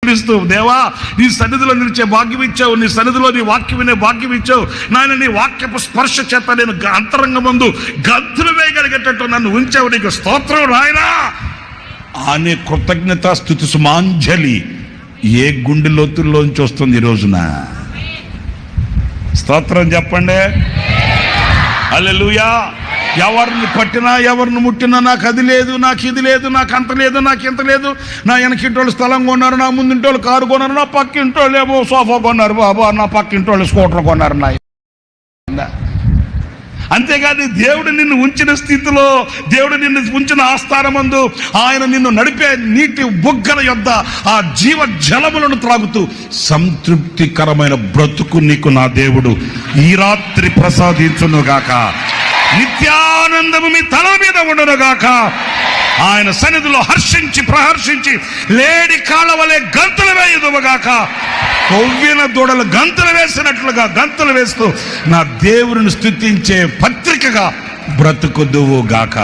పిలుస్తూ, దేవా నీ సన్నిధిలో నిలిచే భాగ్యం ఇచ్చావు, నీ సన్నిధిలో నీ వాక్యం వినే భాగ్యం ఇచ్చావు నాయన, నీ వాక్యపు స్పర్శ చేత నేను అంతరంగ ముందు గంతులు వేయగలిగేటట్టు నన్ను ఉంచావు, నీకు స్తోత్రం రాయనా అనే కృతజ్ఞత స్తుతి సుమాంజలి ఏ గుండె లోతుల్లోంచి వస్తుంది ఈ రోజున? స్తోత్రం చెప్పండి. హల్లెలూయా. ఎవరిని పట్టినా ఎవరిని ముట్టినా నాకు అది లేదు, నాకు ఇది లేదు, నాకు అంత లేదు, నాకు ఇంత లేదు, నా వెనకింటోళ్ళు స్థలం కొన్నారు, నా ముందుంటోళ్ళు కారు కొన్నారు, నా పక్కింటోళ్ళు ఏమో సోఫా కొన్నారు బాబా, నా పక్కింటోళ్ళు స్కూటర్ కొన్నారు నా. అంతేకాదు దేవుడు నిన్ను ఉంచిన స్థితిలో, దేవుడు నిన్ను ఉంచిన ఆస్థానమందు ఆయన నిన్ను నడిపే నీటి బుగ్గల యొద్ద ఆ జీవ జలములను త్రాగుతూ సంతృప్తికరమైన బ్రతుకు నీకు నా దేవుడు ఈ రాత్రి ప్రసాదించునుగాక. నిత్యానందము మీ తల మీద ఉండునుగాక. ఆయన సన్నిధిలో హర్షించి ప్రహర్షించి లేడి కాళ్ళవలే గంతులు వేయుదువుగాక. కొవ్విన దూడలు గంతులు వేసినట్లుగా గంతులు వేస్తూ నా దేవుని స్తుతించే పత్రికగా బ్రతుకుదువుగాక.